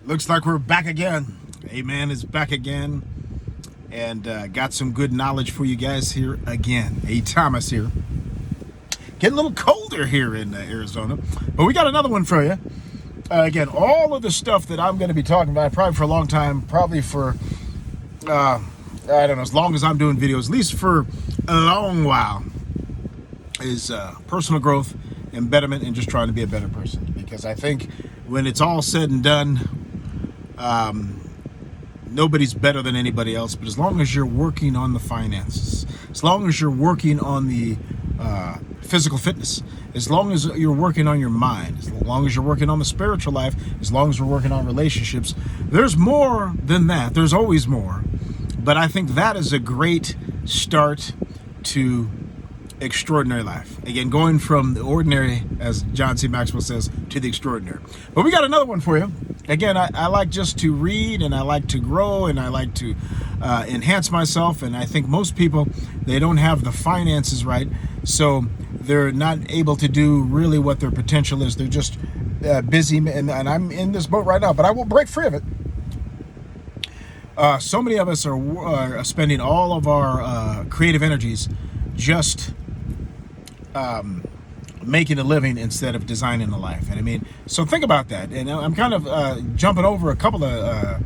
Looks like we're back again. A-Man is back again, and got some good knowledge for you guys here again. A. Thomas here. Getting a little colder here in Arizona, but we got another one for you. Again, all of the stuff that I'm going to be talking about, probably for a long time, probably for, I don't know, as long as I'm doing videos, at least for a long while, is personal growth and betterment and just trying to be a better person. Because I think when it's all said and done, nobody's better than anybody else, but as long as you're working on the finances, as long as you're working on the physical fitness, as long as you're working on your mind, as long as you're working on the spiritual life, as long as we're working on relationships, there's more than that. There's always more. But I think that is a great start to extraordinary life. Again, going from the ordinary, as John C. Maxwell says, to the extraordinary. But we got another one for you. Again, I like just to read, and I like to grow, and I like to enhance myself. And I think most people, they don't have the finances right, so they're not able to do really what their potential is. They're just busy, and I'm in this boat right now, but I will break free of it. So many of us are spending all of our creative energies just making a living instead of designing a life. And I mean, so think about that. And I'm kind of jumping over a couple of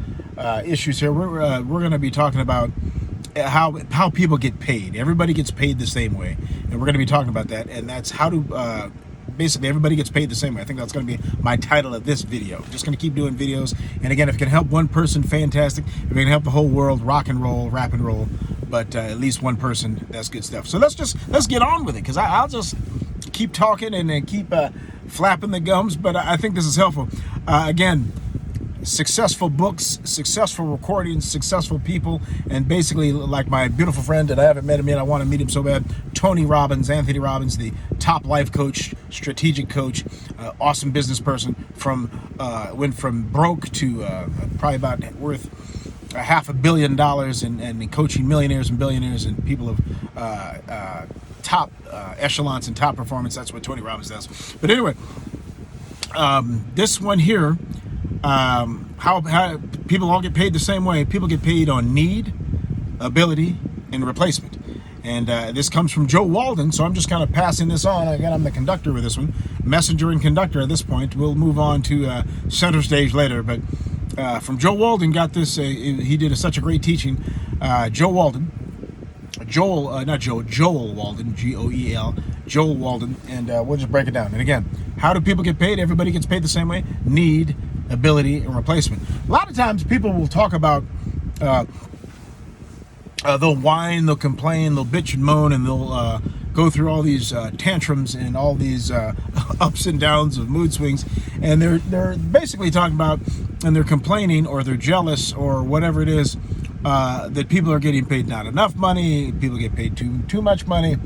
issues here. We're going to be talking about how people get paid. Everybody gets paid the same way, and we're going to be talking about that. And that's how to basically everybody gets paid the same way. I think that's going to be my title of this video. Just going to keep doing videos. And again, if it can help one person, fantastic. If it can help the whole world, rock and roll, rap and roll. But at least one person, that's good stuff. So let's get on with it, because I'll just keep talking and then keep flapping the gums. But I think this is helpful. Again, successful books, successful recordings, successful people, and basically like my beautiful friend, and I haven't met him yet, I want to meet him so bad, Anthony Robbins, the top life coach, strategic coach, awesome business person, went from broke to probably about worth $500 million and coaching millionaires and billionaires and people of top echelons and top performance. That's what Tony Robbins does. But anyway, this one here, how people all get paid the same way. People get paid on need, ability, and replacement. And this comes from Joe Walden, so I'm just kind of passing this on. Again, I'm the conductor with this one, messenger and conductor at this point. We'll move on to center stage later, but from Joe Walden, got this. He did such a great teaching. Joel Walden, G-O-E-L, Joel Walden, and we'll just break it down. And again, how do people get paid? Everybody gets paid the same way: need, ability, and replacement. A lot of times people will talk about, they'll whine, they'll complain, they'll bitch and moan, and they'll go through all these tantrums and all these ups and downs of mood swings, and they're basically talking about, and they're complaining, or they're jealous, or whatever it is, that people are getting paid not enough money, people get paid too much money.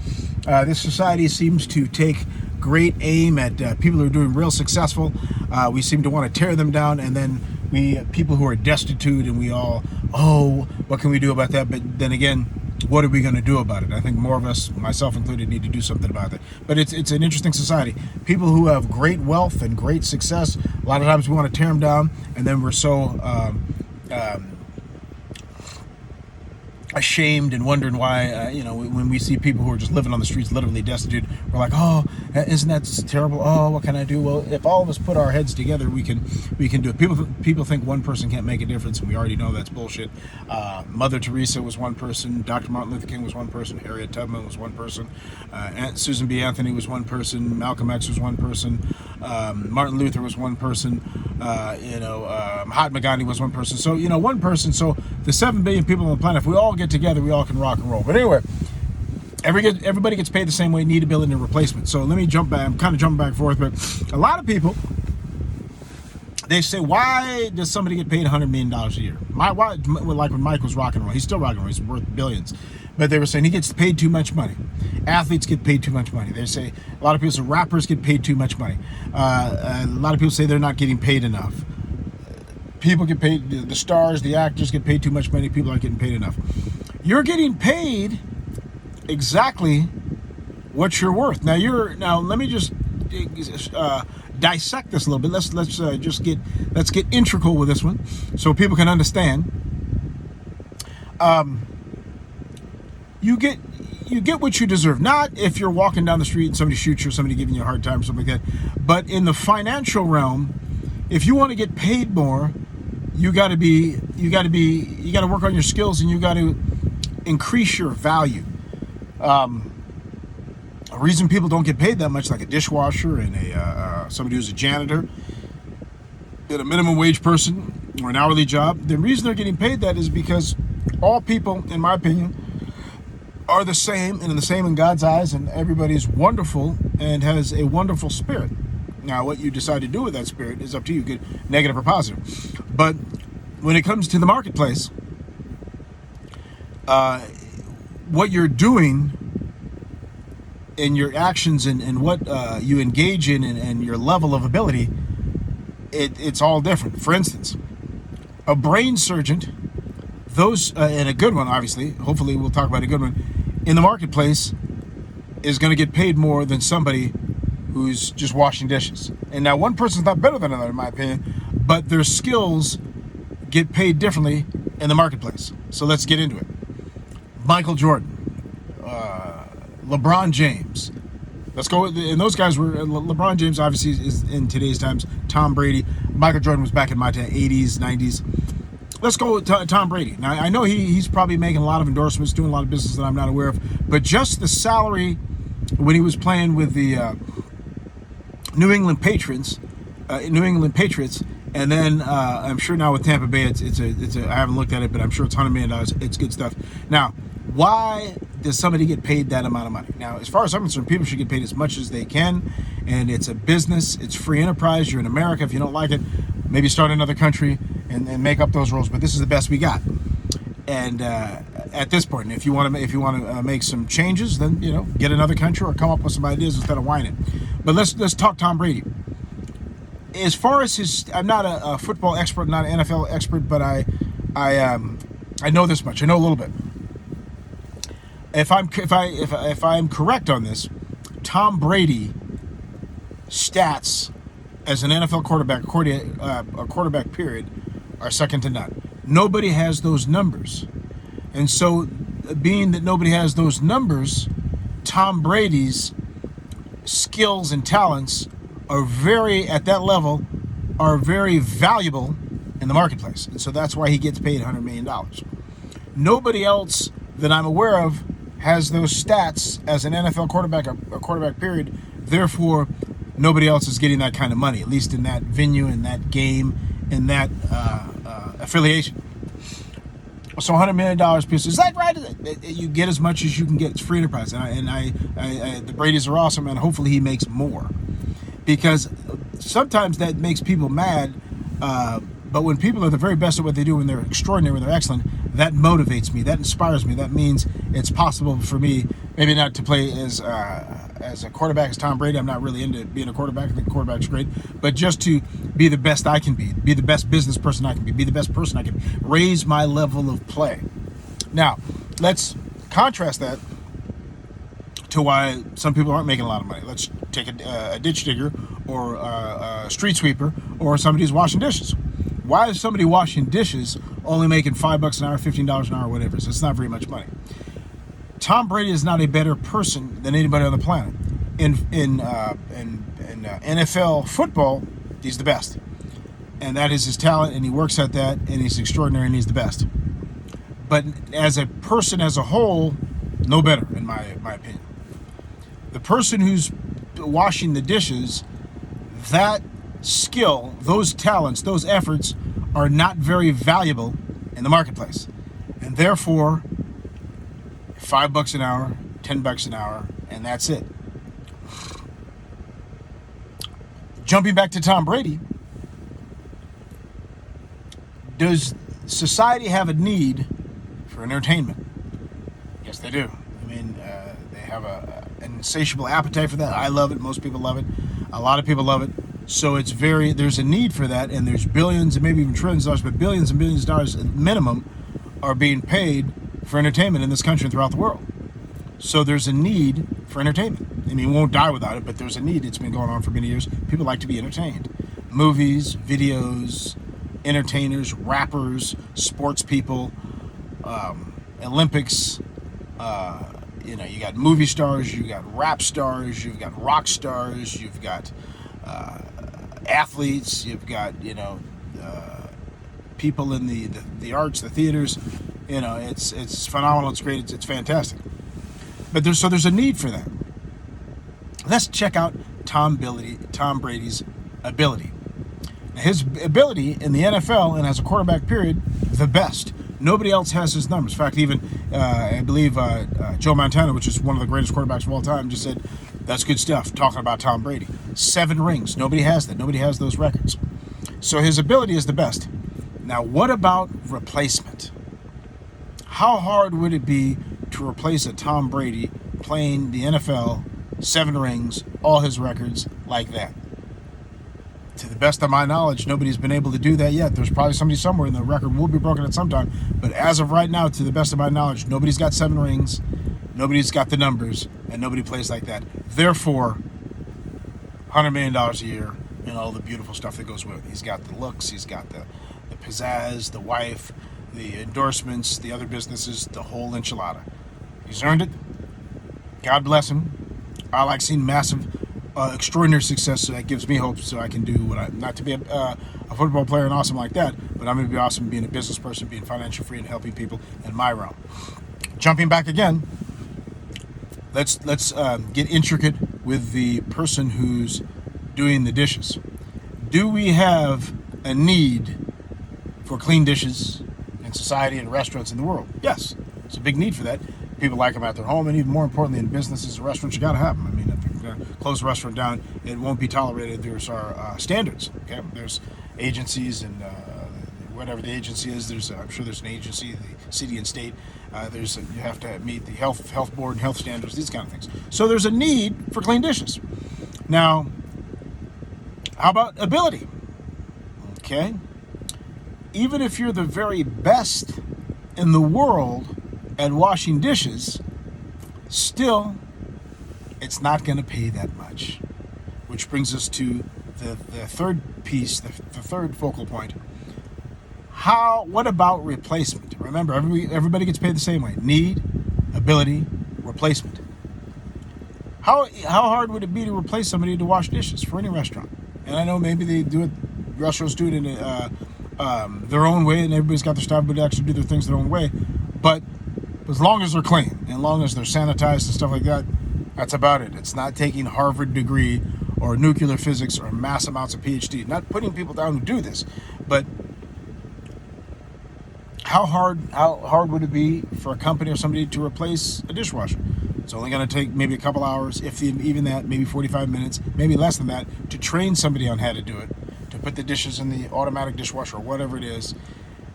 This society seems to take great aim at people who are doing real successful. We seem to want to tear them down, and then people who are destitute, and we all, oh, what can we do about that? But then again, what are we going to do about it? I think more of us, myself included, need to do something about it. But it's an interesting society. People who have great wealth and great success, a lot of times we want to tear them down, and then we're so ashamed and wondering why, when we see people who are just living on the streets, literally destitute, we're like, oh, isn't that terrible? Oh, what can I do? Well, if all of us put our heads together, we can do it. People think one person can't make a difference, and we already know that's bullshit. Mother Teresa was one person. Dr. Martin Luther King was one person. Harriet Tubman was one person. Aunt Susan B. Anthony was one person. Malcolm X was one person. Martin Luther was one person. Mahatma Gandhi was one person. So, one person. So the 7 billion people on the planet, if we all get together, we all can rock and roll. But anyway, everybody gets paid the same way: need, ability, and replacement. So let me jump back. I'm kind of jumping back and forth, but a lot of people, they say, why does somebody get paid $100 million a year? Like when Mike was rock and roll, he's still rock and roll, he's worth billions. But they were saying he gets paid too much money. Athletes get paid too much money. They say, a lot of people say rappers get paid too much money. A lot of people say they're not getting paid enough. People get paid, the stars, the actors get paid too much money. People aren't getting paid enough. You're getting paid exactly what you're worth. Now let me just dissect this a little bit. Let's get integral with this one, so people can understand. You get what you deserve. Not if you're walking down the street and somebody shoots you, or somebody giving you a hard time, or something like that. But in the financial realm, if you want to get paid more, you got to work on your skills, and you got to increase your value. A reason people don't get paid that much, like a dishwasher and somebody who's a janitor, and a minimum wage person or an hourly job, the reason they're getting paid that is because all people, in my opinion, are the same, and the same in God's eyes, and everybody's wonderful and has a wonderful spirit. Now, what you decide to do with that spirit is up to you, good, negative or positive. But when it comes to the marketplace, what you're doing in your actions and what you engage in and your level of ability, it's all different. For instance, a brain surgeon, and a good one, obviously, hopefully we'll talk about a good one, in the marketplace is going to get paid more than somebody who's just washing dishes. And now one person's not better than another, in my opinion, but their skills get paid differently in the marketplace. So let's get into it. Michael Jordan, LeBron James. Let's go. And those guys were, LeBron James obviously is in today's times, Tom Brady. Michael Jordan was back in my 80s, 90s. Let's go with Tom Brady. Now, I know he's probably making a lot of endorsements, doing a lot of business that I'm not aware of, but just the salary when he was playing with the New England Patriots, and then I'm sure now with Tampa Bay, it's a I haven't looked at it, but I'm sure it's $100 million. It's good stuff. Now, why does somebody get paid that amount of money? Now, as far as I'm concerned, people should get paid as much as they can, and it's a business. It's free enterprise. You're in America. If you don't like it, maybe start another country and make up those rules. But this is the best we got. And at this point, if you want to make some changes, then get another country or come up with some ideas instead of whining. But let's talk Tom Brady. As far as I'm not a football expert, not an NFL expert, but I know this much. I know a little bit. If I'm correct on this, Tom Brady stats as an NFL quarterback, a quarterback period, are second to none. Nobody has those numbers. And so, being that nobody has those numbers, Tom Brady's skills and talents are at that level, are very valuable in the marketplace. And so that's why he gets paid $100 million. Nobody else that I'm aware of has those stats as an NFL quarterback, a quarterback period. Therefore, nobody else is getting that kind of money, at least in that venue, in that game, in that affiliation. So $100 million piece, is that right? You get as much as you can get. It's free enterprise. And the Bradys are awesome, and hopefully he makes more. Because sometimes that makes people mad, but when people are the very best at what they do, when they're extraordinary, when they're excellent, that motivates me, that inspires me. That means it's possible for me, maybe not to play as a quarterback as Tom Brady. I'm not really into being a quarterback. I think quarterback's great. But just to be the best I can be the best business person I can be the best person I can be, raise my level of play. Now, let's contrast that to why some people aren't making a lot of money. Let's take a ditch digger or a street sweeper or somebody who's washing dishes. Why is somebody washing dishes only making $5 an hour, $15 an hour, whatever? So it's not very much money. Tom Brady is not a better person than anybody on the planet. In NFL football, he's the best, and that is his talent, and he works at that, and he's extraordinary, and he's the best. But as a person as a whole, no better, in my opinion. The person who's washing the dishes, that skill, those talents, those efforts are not very valuable in the marketplace, and therefore $5 an hour, $10 an hour, and that's it. Jumping back to Tom Brady, does society have a need for entertainment? Yes, they do. I mean, they have an insatiable appetite for that. I love it. Most people love it. A lot of people love it. So there's a need for that, and there's billions and maybe even trillions of dollars, but billions and billions of dollars at minimum are being paid for entertainment in this country and throughout the world. So there's a need for entertainment. I mean, we won't die without it, but there's a need. It's been going on for many years. People like to be entertained. Movies, videos, entertainers, rappers, sports people, Olympics. You got movie stars, you got rap stars, you've got rock stars, you've got athletes, you've got people in the arts, the theaters. It's phenomenal. It's great. It's fantastic. But there's a need for that. Let's check out Tom Brady's ability. His ability in the NFL and as a quarterback period, the best. Nobody else has his numbers. In fact, even I believe Joe Montana, which is one of the greatest quarterbacks of all time, just said, that's good stuff, talking about Tom Brady. 7 rings. Nobody has that. Nobody has those records. So his ability is the best. Now, what about replacement? How hard would it be to replace a Tom Brady playing the NFL, 7 rings, all his records like that? To the best of my knowledge, nobody's been able to do that yet. There's probably somebody somewhere, and the record will be broken at some time. But as of right now, to the best of my knowledge, nobody's got 7 rings, nobody's got the numbers, and nobody plays like that. Therefore, $100 million a year and all the beautiful stuff that goes with it. He's got the looks, he's got the pizzazz, the wife, the endorsements, the other businesses, the whole enchilada. He's earned it. God bless him. I like seeing massive, extraordinary success, so that gives me hope, so I can do not to be a football player and awesome like that, but I'm going to be awesome being a business person, being financial free and helping people in my realm. Jumping back again, let's get intricate with the person who's doing the dishes. Do we have a need for clean dishes in society and restaurants in the world? Yes, it's a big need for that. People like them at their home, and even more importantly, in businesses and restaurants, you got to have them. I mean, if you're going to close a restaurant down, it won't be tolerated. There's our standards. Okay, there's agencies and whatever the agency is. I'm sure there's an agency, the city and state. You have to meet the health board and health standards, these kind of things. So there's a need for clean dishes. Now, how about ability? Okay, even if you're the very best in the world at washing dishes, still, it's not going to pay that much. Which brings us to the third piece, the third focal point. What about replacement? Remember, everybody gets paid the same way. Need, ability, replacement. How hard would it be to replace somebody to wash dishes for any restaurant? And I know maybe they do it, restaurants do it in their own way, and everybody's got their style, but they actually do their things their own way. But as long as they're clean, and as long as they're sanitized and stuff like that, that's about it. It's not taking Harvard degree or nuclear physics or mass amounts of PhD. Not putting people down who do this, but how hard would it be for a company or somebody to replace a dishwasher? It's only going to take maybe a couple hours, if even that, maybe 45 minutes, maybe less than that, to train somebody on how to do it, to put the dishes in the automatic dishwasher or whatever it is,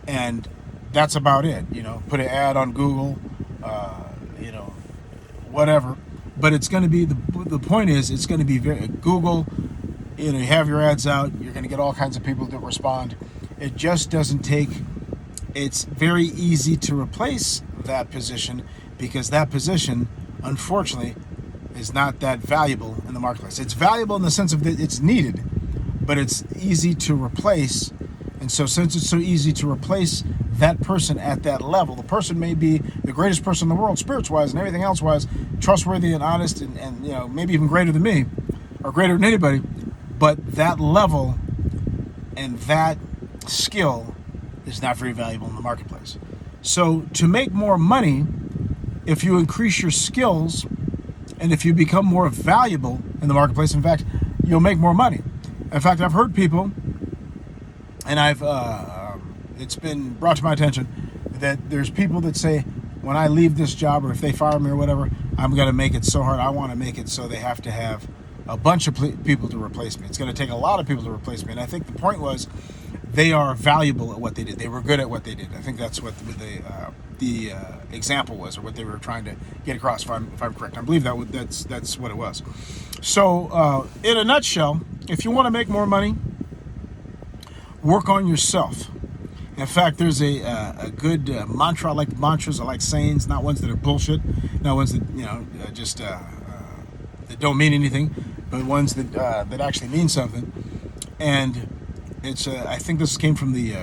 and that's about it. Put an ad on Google, whatever. But it's going to be, the point is, it's going to be very, Google, you have your ads out, you're going to get all kinds of people to respond. It just doesn't take, it's very easy to replace that position, because that position, unfortunately, is not that valuable in the marketplace. It's valuable in the sense of that it's needed, but it's easy to replace. And so since it's so easy to replace that person at that level, the person may be the greatest person in the world, spirits-wise and everything else-wise, trustworthy and honest, and maybe even greater than me, or greater than anybody, but that level and that skill is not very valuable in the marketplace. So to make more money, if you increase your skills and if you become more valuable in the marketplace, in fact, you'll make more money. In fact, I've heard people, and it's been brought to my attention that there's people that say, when I leave this job, or if they fire me or whatever, I'm going to make it so hard. I want to make it so they have to have a bunch of people to replace me. It's going to take a lot of people to replace me. And I think the point was, they are valuable at what they did. They were good at what they did. I think that's what the example was, or what they were trying to get across, if I'm correct. I believe that's what it was. So in a nutshell, if you want to make more money, work on yourself. In fact, there's a good mantra. I like mantras. I like sayings, not ones that are bullshit, not ones that just that don't mean anything, but ones that actually mean something. And it's I think this came from the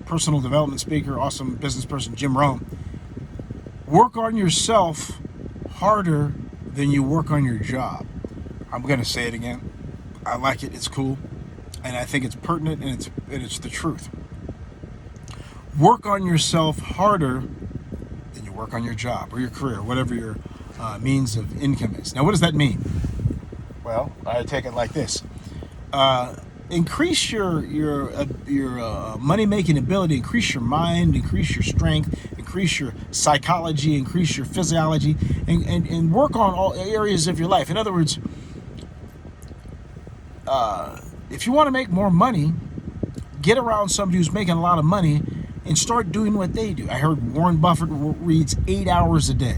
personal development speaker, awesome business person Jim Rohn. Work on yourself harder than you work on your job. I'm going to say it again. I like it. It's cool, and I think it's pertinent, and it's the truth. Work on yourself harder than you work on your job or your career, whatever your means of income is. Now, what does that mean? Well, I take it like this: increase your money making ability, increase your mind, increase your strength, increase your psychology, increase your physiology, and work on all areas of your life. In other words, if you want to make more money, get around somebody who's making a lot of money and start doing what they do. I heard Warren Buffett reads 8 hours a day.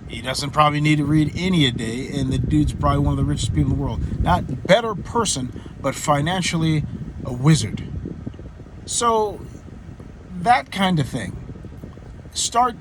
He doesn't probably need to read any a day, and the dude's probably one of the richest people in the world. Not a better person, but financially a wizard. So that kind of thing. Start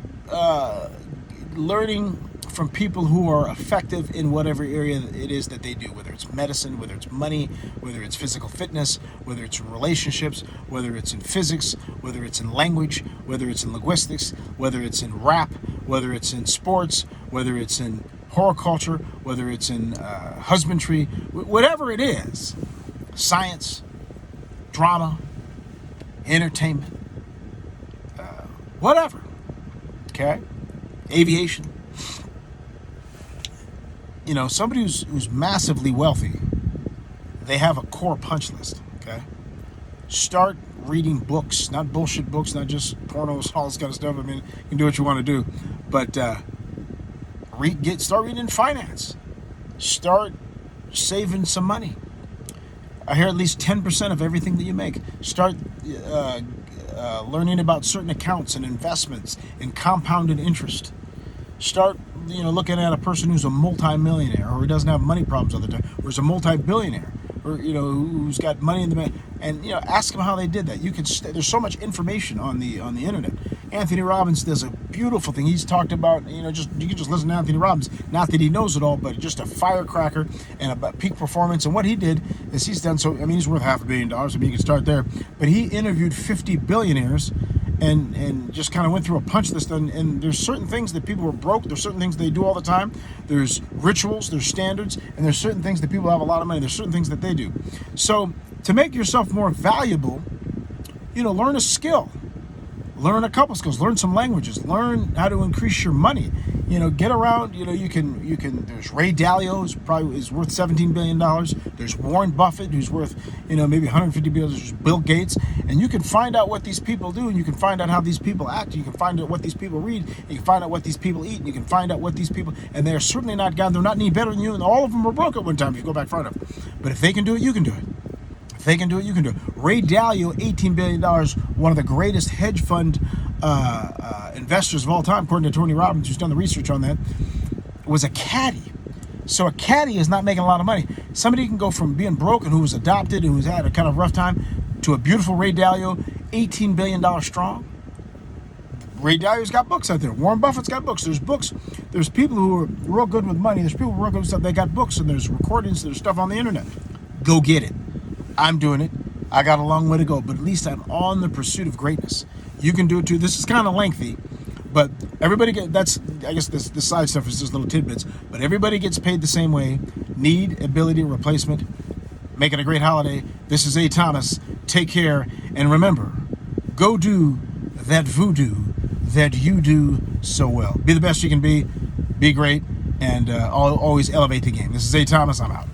learning from people who are effective in whatever area it is that they do, whether it's medicine, whether it's money, whether it's physical fitness, whether it's in relationships, whether it's in physics, whether it's in language, whether it's in linguistics, whether it's in rap, whether it's in sports, whether it's in horticulture, whether it's in husbandry, whatever it is, science, drama, entertainment, whatever, okay, aviation. Somebody who's massively wealthy, they have a core punch list, okay? Start reading books, not bullshit books, not just pornos, all this kind of stuff. I mean, you can do what you want to do, but start reading finance. Start saving some money. I hear at least 10% of everything that you make. Start learning about certain accounts and investments and compounded interest. Start looking at a person who's a multi-millionaire or who doesn't have money problems all the time, or is a multi-billionaire, or who's got money in the bank, and ask them how they did that. There's so much information on the internet. Anthony Robbins does a beautiful thing. He's talked about you can just listen to Anthony Robbins. Not that he knows it all, but just a firecracker and a peak performance. And what he did is he's done so. I mean, he's worth $500 million. I mean, you can start there. But he interviewed 50 billionaires. And just kind of went through a punch list, and there's certain things that people are broke, there's certain things they do all the time, there's rituals, there's standards, and there's certain things that people who have a lot of money, there's certain things that they do. So to make yourself more valuable, learn a skill, learn a couple skills, learn some languages, learn how to increase your money. Get around. You can. There's Ray Dalio, who's probably is worth $17 billion. There's Warren Buffett, who's worth maybe $150 billion. There's Bill Gates, and you can find out what these people do, and you can find out how these people act. You can find out what these people read. You can find out what these people eat, and you can find out what these people. And they're certainly not God. They're not any better than you, and all of them were broke at one time. If you go back far enough, but if they can do it, you can do it. If they can do it, you can do it. Ray Dalio, $18 billion, one of the greatest hedge fund investors of all time, according to Tony Robbins, who's done the research on that, was a caddy. So a caddy is not making a lot of money. Somebody can go from being broke and who was adopted and who's had a kind of rough time to a beautiful Ray Dalio, $18 billion strong. Ray Dalio's got books out there. Warren Buffett's got books. There's books. There's people who are real good with money. There's people who are real good with stuff. They got books, and there's recordings. There's stuff on the internet. Go get it. I'm doing it. I got a long way to go, but at least I'm on the pursuit of greatness. You can do it too. This is kind of lengthy, but everybody I guess this side stuff is just little tidbits, but everybody gets paid the same way. Need, ability, replacement. Make it a great holiday. This is A. Thomas. Take care, and remember, go do that voodoo that you do so well. Be the best you can be great, and always elevate the game. This is A. Thomas. I'm out.